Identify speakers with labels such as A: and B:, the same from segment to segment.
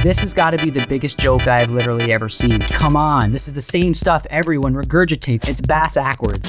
A: This has got to be the biggest joke I've literally ever seen. Come on, this is the same stuff everyone regurgitates. It's bass-ackwards.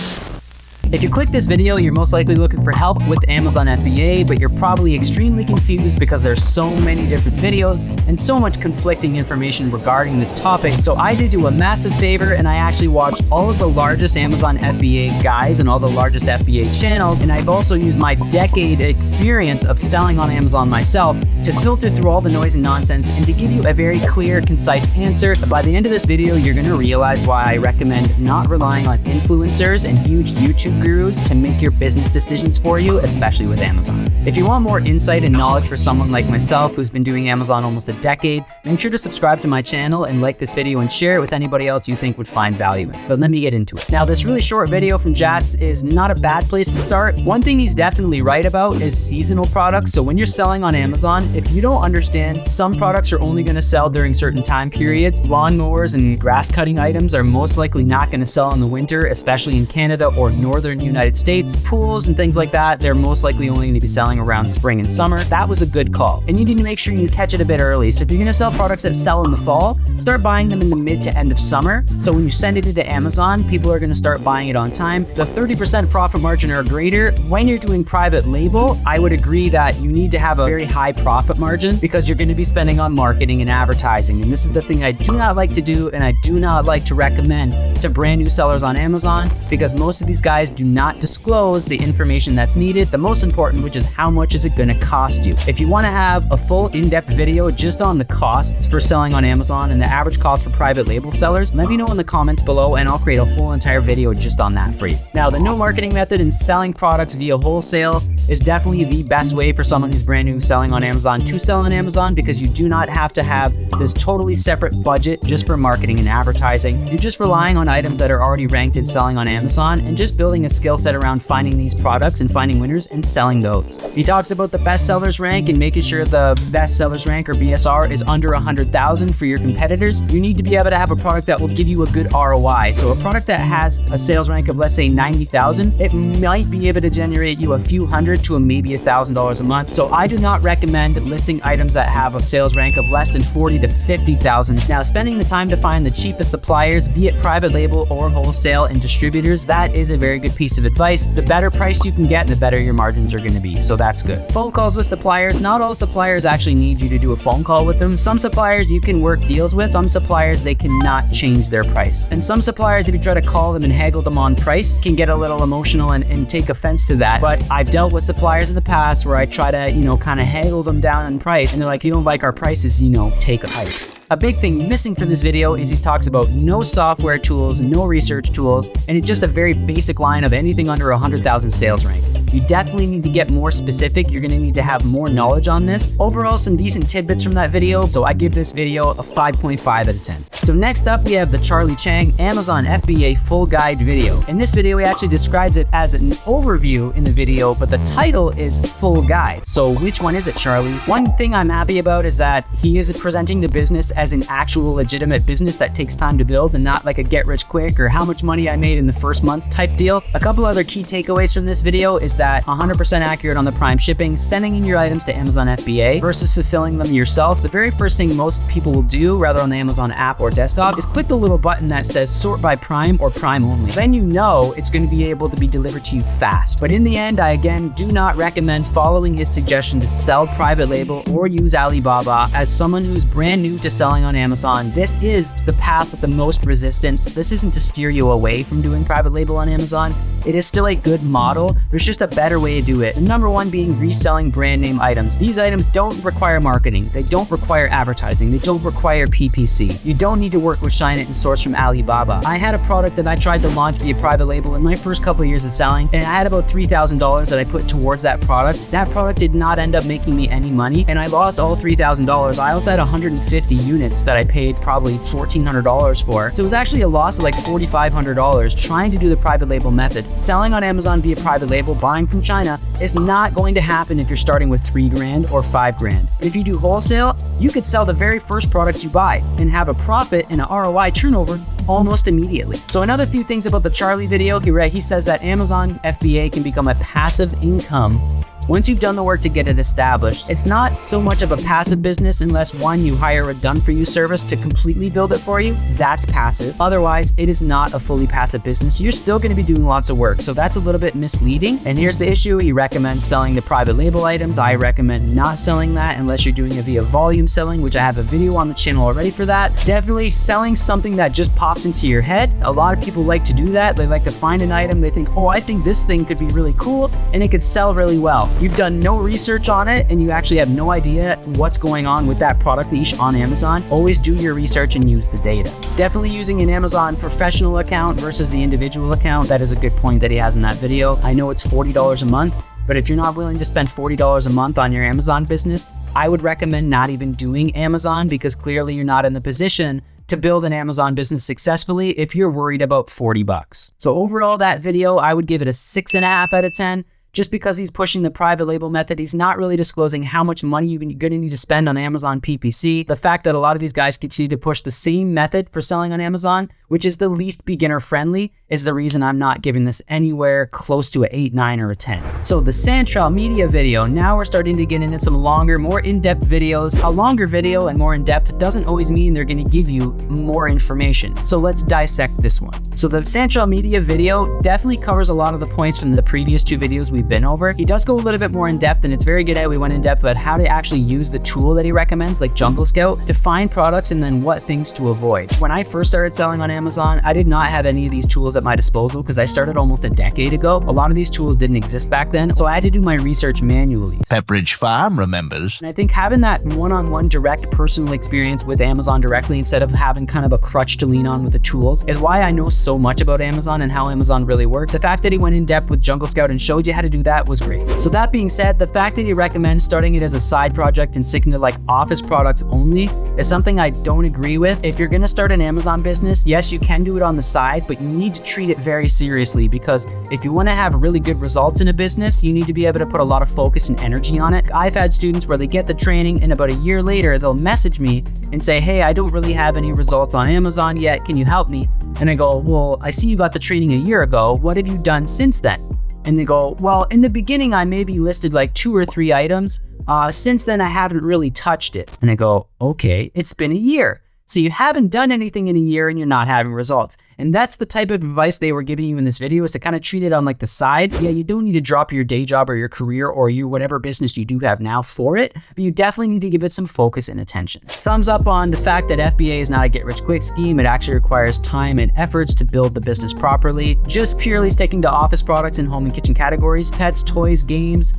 A: If you click this video, you're most likely looking for help with Amazon FBA, but you're probably extremely confused because there's so many different videos and so much conflicting information regarding this topic. So I did you a massive favor and I actually watched all of the largest Amazon FBA guys and all the largest FBA channels. And I've also used my decade experience of selling on Amazon myself to filter through all the noise and nonsense and to give you a very clear, concise answer. By the end of this video, you're going to realize why I recommend not relying on influencers and huge YouTube gurus to make your business decisions for you, especially with Amazon. If you want more insight and knowledge for someone like myself who's been doing Amazon almost a decade, make sure to subscribe to my channel and like this video and share it with anybody else you think would find value in. But let me get into it. Now, this really short video from Jats is not a bad place to start. One thing he's definitely right about is seasonal products. So when you're selling on Amazon, if you don't understand some products are only going to sell during certain time periods, lawnmowers and grass cutting items are most likely not going to sell in the winter, especially in Canada or northern United States. Pools and things like that, they're most likely only going to be selling around spring and summer. That was a good call. And you need to make sure you catch it a bit early. So if you're going to sell products that sell in the fall, start buying them in the mid to end of summer. So when you send it into Amazon, people are going to start buying it on time. The 30% profit margin or greater. When you're doing private label, I would agree that you need to have a very high profit margin because you're going to be spending on marketing and advertising. And this is the thing I do not like to do and I do not like to recommend to brand new sellers on Amazon because most of these guys do not disclose the information that's needed. The most important, which is how much is it going to cost you. If you want to have a full in-depth video just on the costs for selling on Amazon and the average cost for private label sellers, let me know in the comments below and I'll create a whole entire video just on that for you. Now, the no marketing method in selling products via wholesale is definitely the best way for someone who's brand new selling on Amazon to sell on Amazon because you do not have to have this totally separate budget just for marketing and advertising. You're just relying on items that are already ranked in selling on Amazon and just building a skill set around finding these products and finding winners and selling those. He talks about the best sellers rank and making sure the best sellers rank or BSR is under 100,000 for your competitors. You need to be able to have a product that will give you a good ROI. So a product that has a sales rank of let's say 90,000, it might be able to generate you a few hundred to maybe $1,000 a month. So I do not recommend listing items that have a sales rank of less than 40 to 50,000. Now, spending the time to find the cheapest suppliers, be it private label or wholesale and distributors, that is a very good piece of advice. The better price you can get, the better your margins are going to be. So that's good. Phone calls with suppliers. Not all suppliers actually need you to do a phone call with them. Some suppliers you can work deals with. Some suppliers, they cannot change their price. And some suppliers, if you try to call them and haggle them on price, can get a little emotional and take offense to that. But I've dealt with suppliers in the past where I try to, kind of haggle them down on price. And they're like, if you don't like our prices, take a hike. A big thing missing from this video is he talks about no software tools, no research tools, and it's just a very basic line of anything under 100,000 sales rank. You definitely need to get more specific. You're going to need to have more knowledge on this. Overall, some decent tidbits from that video, so I give this video a 5.5 out of 10. So next up, we have the Charlie Chang Amazon FBA full guide video. In this video, he actually describes it as an overview in the video, but the title is full guide. So which one is it, Charlie? One thing I'm happy about is that he is presenting the business as an actual legitimate business that takes time to build and not like a get rich quick or how much money I made in the first month type deal. A couple other key takeaways from this video is that 100% accurate on the prime shipping, sending in your items to Amazon FBA versus fulfilling them yourself. The very first thing most people will do, rather on the Amazon app or desktop, is click the little button that says sort by prime or prime only. Then it's going to be able to be delivered to you fast. But in the end, I again do not recommend following his suggestion to sell private label or use Alibaba. As someone who's brand new to selling on Amazon, this is the path with the most resistance. This isn't to steer you away from doing private label on Amazon. It is still a good model. There's just a better way to do it. The number one being reselling brand name items. These items don't require marketing. They don't require advertising. They don't require PPC. You don't need to work with Shine It and source from Alibaba. I had a product that I tried to launch via private label in my first couple of years of selling, and I had about $3,000 that I put towards that product. That product did not end up making me any money, and I lost all $3,000. I also had 150 units that I paid probably $1,400 for. So it was actually a loss of like $4,500 trying to do the private label method. Selling on Amazon via private label, buying from China, is not going to happen if you're starting with $3,000 or $5,000. If you do wholesale, you could sell the very first product you buy and have a profit and an ROI turnover almost immediately. So another few things about the Charlie video, he says that Amazon FBA can become a passive income Once you've done the work to get it established, it's not so much of a passive business unless one, you hire a done-for-you service to completely build it for you. That's passive. Otherwise, it is not a fully passive business. You're still going to be doing lots of work. So that's a little bit misleading. And here's the issue. He recommends selling the private label items. I recommend not selling that unless you're doing it via volume selling, which I have a video on the channel already for that. Definitely selling something that just popped into your head. A lot of people like to do that. They like to find an item. They think, oh, I think this thing could be really cool and it could sell really well. You've done no research on it and you actually have no idea what's going on with that product niche on Amazon. Always do your research and use the data. Definitely using an Amazon professional account versus the individual account. That is a good point that he has in that video. I know it's $40 a month, but if you're not willing to spend $40 a month on your Amazon business, I would recommend not even doing Amazon because clearly you're not in the position to build an Amazon business successfully if you're worried about 40 bucks. So overall, that video, I would give it a 6.5 out of 10. Just because he's pushing the private label method, he's not really disclosing how much money you're going to need to spend on Amazon PPC. The fact that a lot of these guys continue to push the same method for selling on Amazon, which is the least beginner friendly, is the reason I'm not giving this anywhere close to an 8, 9, or a 10. So the Santrel Media video, now we're starting to get into some longer, more in-depth videos. A longer video and more in-depth doesn't always mean they're going to give you more information. So let's dissect this one. So the Santrel Media video definitely covers a lot of the points from the previous 2 videos we've been over. He does go a little bit more in depth and it's very good at we went in depth about how to actually use the tool that he recommends, like Jungle Scout, to find products and then what things to avoid. When I first started selling on Amazon, I did not have any of these tools at my disposal because I started almost a decade ago. A lot of these tools didn't exist back then, so I had to do my research manually.
B: Pepperidge Farm remembers.
A: And I think having that one-on-one direct personal experience with Amazon directly instead of having kind of a crutch to lean on with the tools is why I know so much about Amazon and how Amazon really works. The fact that he went in depth with Jungle Scout and showed you how to do that was great. So that being said, the fact that he recommends starting it as a side project and sticking to like office products only is something I don't agree with. If you're gonna start an Amazon business, yes, you can do it on the side, but you need to treat it very seriously because if you wanna have really good results in a business, you need to be able to put a lot of focus and energy on it. I've had students where they get the training and about a year later, they'll message me and say, hey, I don't really have any results on Amazon yet. Can you help me? And I go, well, I see you got the training a year ago. What have you done since then? And they go, well, in the beginning, I maybe listed like 2 or 3 items. Since then, I haven't really touched it. And I go, okay, it's been a year. So you haven't done anything in a year and you're not having results. And that's the type of advice they were giving you in this video, is to kind of treat it on like the side. Yeah, you don't need to drop your day job or your career or your whatever business you do have now for it, but you definitely need to give it some focus and attention. Thumbs up on the fact that FBA is not a get-rich-quick scheme. It actually requires time and efforts to build the business properly. Just purely sticking to office products and home and kitchen categories, pets, toys, games.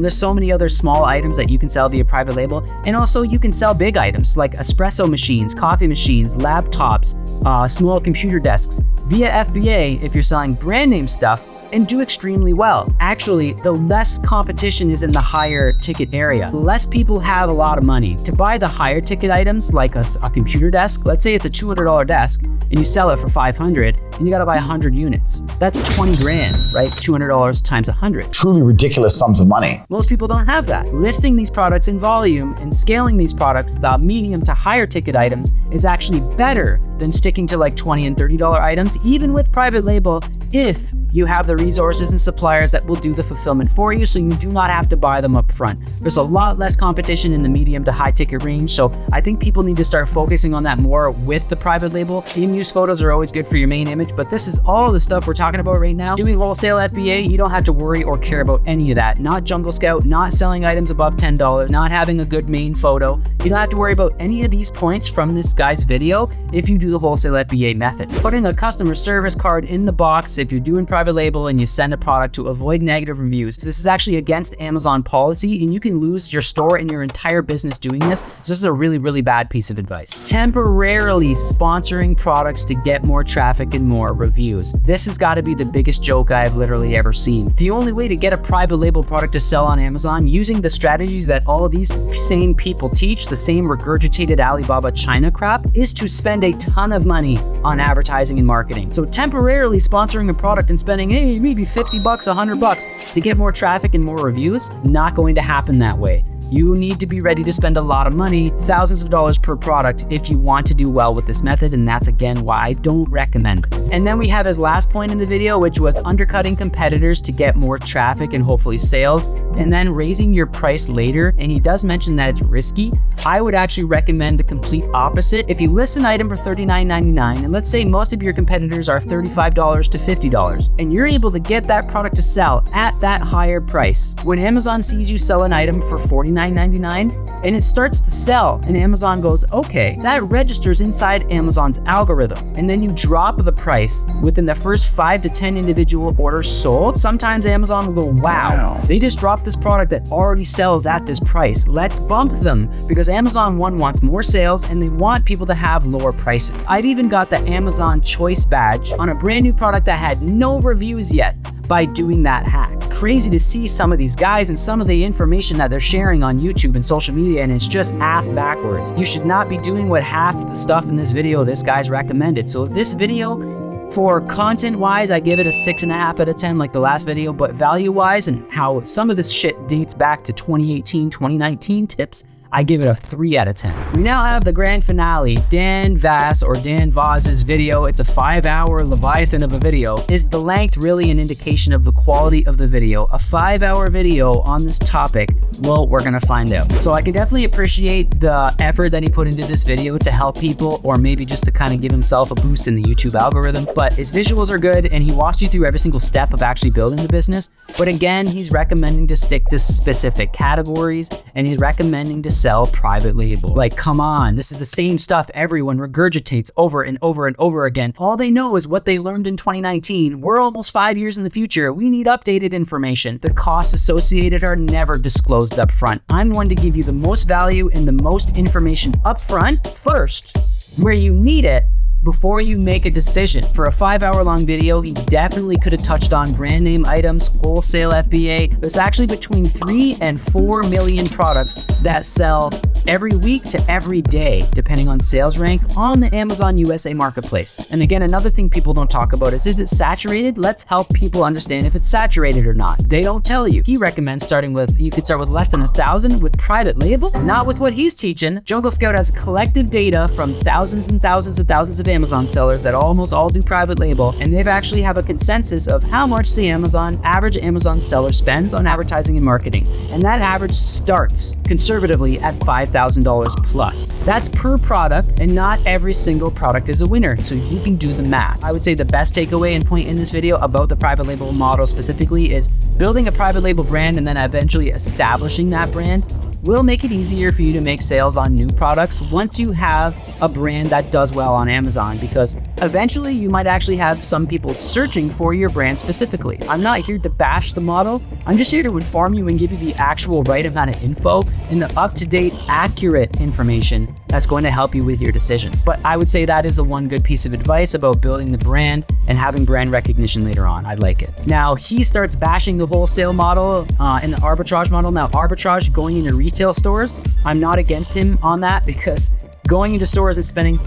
A: There's so many other small items that you can sell via private label. And also you can sell big items like espresso machines, coffee machines, laptops, small computer desks via FBA if you're selling brand name stuff, and do extremely well. Actually, the less competition is in the higher ticket area. Less people have a lot of money. To buy the higher ticket items like a computer desk, let's say it's a $200 desk and you sell it for $500 and you gotta buy 100 units. That's 20 grand, right? $200 times 100.
C: Truly ridiculous sums of money.
A: Most people don't have that. Listing these products in volume and scaling these products, the medium to higher ticket items, is actually better than sticking to like $20 and $30 items, even with private label, if you have the resources and suppliers that will do the fulfillment for you, so you do not have to buy them up front. There's a lot less competition in the medium to high ticket range, so I think people need to start focusing on that more with the private label. In-use photos are always good for your main image, but this is all the stuff we're talking about right now. Doing wholesale FBA, you don't have to worry or care about any of that. Not Jungle Scout, not selling items above $10, not having a good main photo. You don't have to worry about any of these points from this guy's video if you do the wholesale FBA method. Putting a customer service card in the box if you're doing private label and you send a product to avoid negative reviews. This is actually against Amazon policy and you can lose your store and your entire business doing this. So this is a really, really bad piece of advice. Temporarily sponsoring products to get more traffic and more reviews. This has got to be the biggest joke I've literally ever seen. The only way to get a private label product to sell on Amazon using the strategies that all these same people teach, the same regurgitated Alibaba China crap, is to spend a ton of money on advertising and marketing. So temporarily sponsoring a product and spending, hey, maybe $50, $100 to get more traffic and more reviews, not going to happen that way. You need to be ready to spend a lot of money, thousands of dollars per product, if you want to do well with this method, and that's again why I don't recommend it. And then we have his last point in the video, which was undercutting competitors to get more traffic and hopefully sales, and then raising your price later. And he does mention that it's risky. I would actually recommend the complete opposite. If you list an item for $39.99, and let's say most of your competitors are $35 to $50, and you're able to get that product to sell at that higher price, when Amazon sees you sell an item for $49.99 and it starts to sell, and Amazon goes, okay, that registers inside Amazon's algorithm, and then you drop the price within the first 5 to 10 individual orders sold, sometimes Amazon will go, wow, they just dropped this product that already sells at this price. Let's bump them, because Amazon, one, wants more sales, and they want people to have lower prices. I've even got the Amazon Choice badge on a brand new product that had no reviews yet by doing that hack. It's crazy to see some of these guys and some of the information that they're sharing on YouTube and social media, and it's just ass backwards. You should not be doing what half the stuff in this video this guy's recommended. So this video, for content wise, I give it a 6.5 out of 10 like the last video, but value wise and how some of this shit dates back to 2018, 2019 tips, I give it a 3 out of 10. We now have the grand finale, Dan Vaz's video. It's a 5-hour leviathan of a video. Is the length really an indication of the quality of the video? A 5-hour video on this topic? Well, we're gonna find out. So I can definitely appreciate the effort that he put into this video to help people, or maybe just to kind of give himself a boost in the YouTube algorithm. But his visuals are good, and he walks you through every single step of actually building the business. But again, he's recommending to stick to specific categories, and he's recommending to sell private label. Like, come on, this is the same stuff everyone regurgitates over and over and over again. All they know is what they learned in 2019. We're almost 5 years in the future. We need updated information. The costs associated are never disclosed up front. I'm going to give you the most value and the most information up front first, where you need it, before you make a decision. For a 5-hour long video, he definitely could have touched on brand name items, wholesale FBA. There's actually between 3 and 4 million products that sell every week to every day, depending on sales rank on the Amazon USA marketplace. And again, another thing people don't talk about is it saturated? Let's help people understand if it's saturated or not. They don't tell you. He recommends starting with, you could start with less than 1,000 with private label, not with what he's teaching. Jungle Scout has collective data from thousands and thousands and thousands of Amazon sellers that almost all do private label, and they've actually have a consensus of how much the average Amazon seller spends on advertising and marketing. And that average starts conservatively at $5,000 plus. That's per product, and not every single product is a winner, so you can do the math. I would say the best takeaway and point in this video about the private label model specifically is building a private label brand and then eventually establishing that brand will make it easier for you to make sales on new products once you have a brand that does well on Amazon, because eventually you might actually have some people searching for your brand specifically. I'm not here to bash the model. I'm just here to inform you and give you the actual right amount of info and the up-to-date, accurate information that's going to help you with your decisions. But I would say that is the one good piece of advice about building the brand and having brand recognition later on. I like it. Now, he starts bashing the wholesale model and the arbitrage model. Now, arbitrage, going into retail stores, I'm not against him on that, because going into stores and spending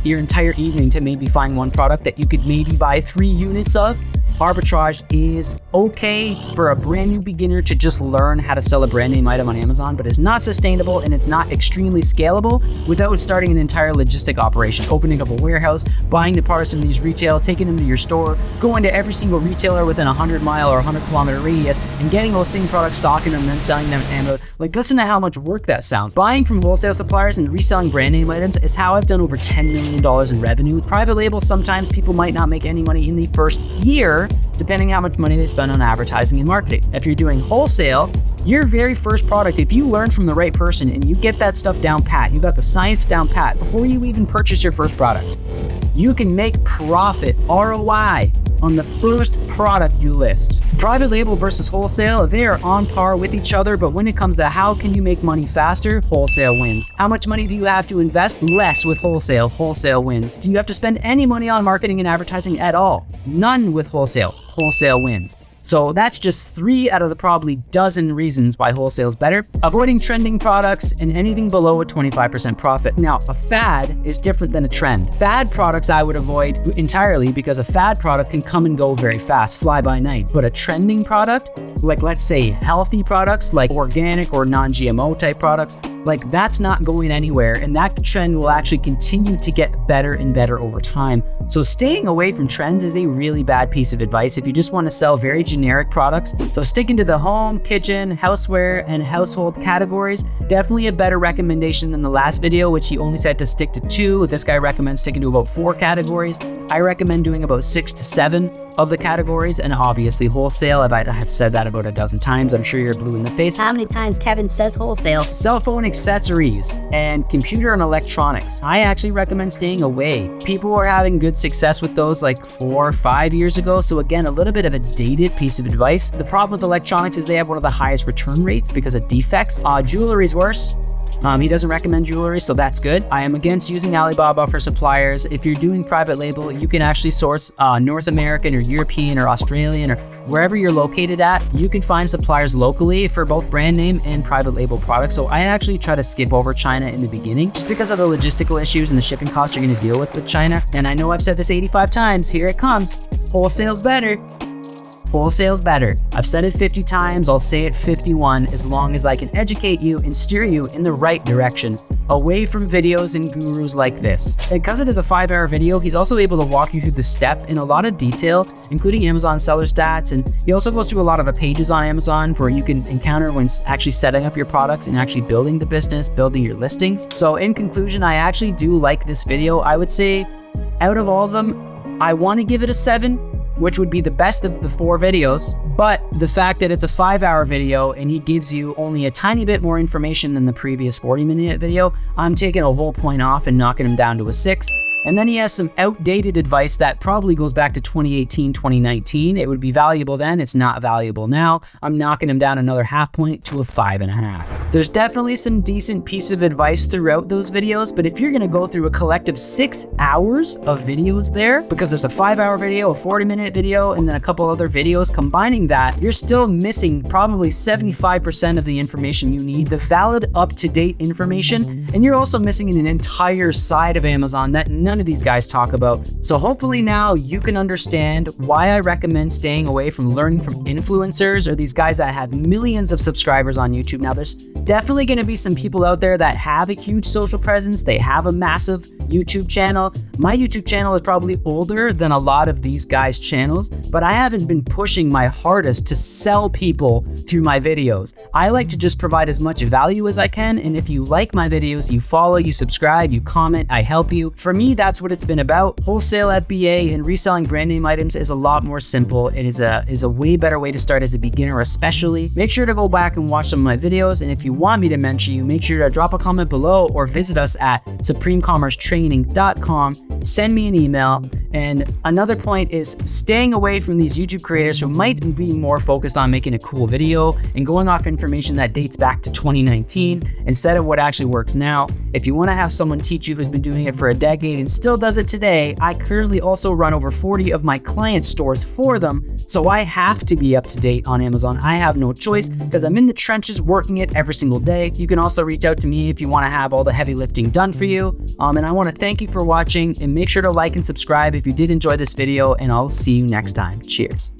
A: your entire evening to maybe find one product that you could maybe buy 3 units of. Arbitrage is okay for a brand new beginner to just learn how to sell a brand name item on Amazon, but it's not sustainable and it's not extremely scalable without starting an entire logistic operation, opening up a warehouse, buying the products from these retail, taking them to your store, going to every single retailer within a 100-mile or 100-kilometer radius and getting those same products, stocking them, and then selling them on Amazon. Like, listen to how much work that sounds. Buying from wholesale suppliers and reselling brand name items is how I've done over $10 million in revenue. With private labels, sometimes people might not make any money in the first year, depending how much money they spend on advertising and marketing. If you're doing wholesale, your very first product, if you learn from the right person and you get that stuff down pat, you got the science down pat before you even purchase your first product, you can make profit, ROI, on the first product you list. Private label versus wholesale, they are on par with each other, but when it comes to how can you make money faster, wholesale wins. How much money do you have to invest? Less with wholesale, wholesale wins. Do you have to spend any money on marketing and advertising at all? None with wholesale, wholesale wins. So that's just 3 out of the probably dozen reasons why wholesale is better. Avoiding trending products and anything below a 25% profit. Now, a fad is different than a trend. Fad products I would avoid entirely because a fad product can come and go very fast, fly by night. But a trending product, like let's say healthy products like organic or non-GMO type products, like that's not going anywhere, and that trend will actually continue to get better and better over time. So staying away from trends is a really bad piece of advice if you just want to sell very generic products. So sticking to the home, kitchen, houseware, and household categories, definitely a better recommendation than the last video, which he only said to stick to 2. This guy recommends sticking to about 4 categories. I recommend doing about 6 to 7 of the categories, and obviously wholesale. I have said that about a dozen times. I'm sure you're blue in the face.
D: How many times Kevin says wholesale?
A: Cell phone accessories and computer and electronics. I actually recommend staying away. People were having good success with those like 4 or 5 years ago. So again, a little bit of a dated piece of advice. The problem with electronics is they have one of the highest return rates because of defects. Jewelry's worse. He doesn't recommend jewelry, so that's good. I am against using Alibaba for suppliers. If you're doing private label, you can actually source North American or European or Australian or wherever you're located at. You can find suppliers locally for both brand name and private label products. So I actually try to skip over China in the beginning just because of the logistical issues and the shipping costs you're going to deal with China. And I know I've said this 85 times. Here it comes. Wholesale's better. Wholesale's better. I've said it 50 times, I'll say it 51, as long as I can educate you and steer you in the right direction, away from videos and gurus like this. And because it is a 5-hour video, he's also able to walk you through the step in a lot of detail, including Amazon seller stats, and he also goes through a lot of the pages on Amazon where you can encounter when actually setting up your products and actually building the business, building your listings. So in conclusion, I actually do like this video. I would say out of all of them, I want to give it a 7, which would be the best of the 4 videos, but the fact that it's a 5-hour video and he gives you only a tiny bit more information than the previous 40-minute video, I'm taking a whole point off and knocking him down to a 6. And then he has some outdated advice that probably goes back to 2018, 2019. It would be valuable then, it's not valuable now. I'm knocking him down another half point to a 5.5. There's definitely some decent piece of advice throughout those videos, but if you're gonna go through a collective 6 hours of videos there, because there's a 5-hour video, a 40-minute video, and then a couple other videos, combining that, you're still missing probably 75% of the information you need, the valid, up-to-date information, and you're also missing an entire side of Amazon that none of these guys talk about. So hopefully now you can understand why I recommend staying away from learning from influencers or these guys that have millions of subscribers on YouTube. Now there's definitely going to be some people out there that have a huge social presence. They have a massive YouTube channel. My YouTube channel is probably older than a lot of these guys' channels, but I haven't been pushing my hardest to sell people through my videos. I like to just provide as much value as I can, and if you like my videos, you follow, you subscribe, you comment, I help you. For me, that's what it's been about. Wholesale FBA and reselling brand name items is a lot more simple. It is a way better way to start as a beginner, especially. Make sure to go back and watch some of my videos, and if you want me to mention you, make sure to drop a comment below or visit us at supremecommercetraining.com. Send me an email. And another point is staying away from these YouTube creators who might be more focused on making a cool video and going off information that dates back to 2019 instead of what actually works now. If you want to have someone teach you who's been doing it for a decade and still does it today, I currently also run over 40 of my client stores for them, so I have to be up to date on Amazon. I have no choice because I'm in the trenches working it every single day. You can also reach out to me if you want to have all the heavy lifting done for you. And I want to thank you for watching, and make sure to like and subscribe if you did enjoy this video, and I'll see you next time. Cheers.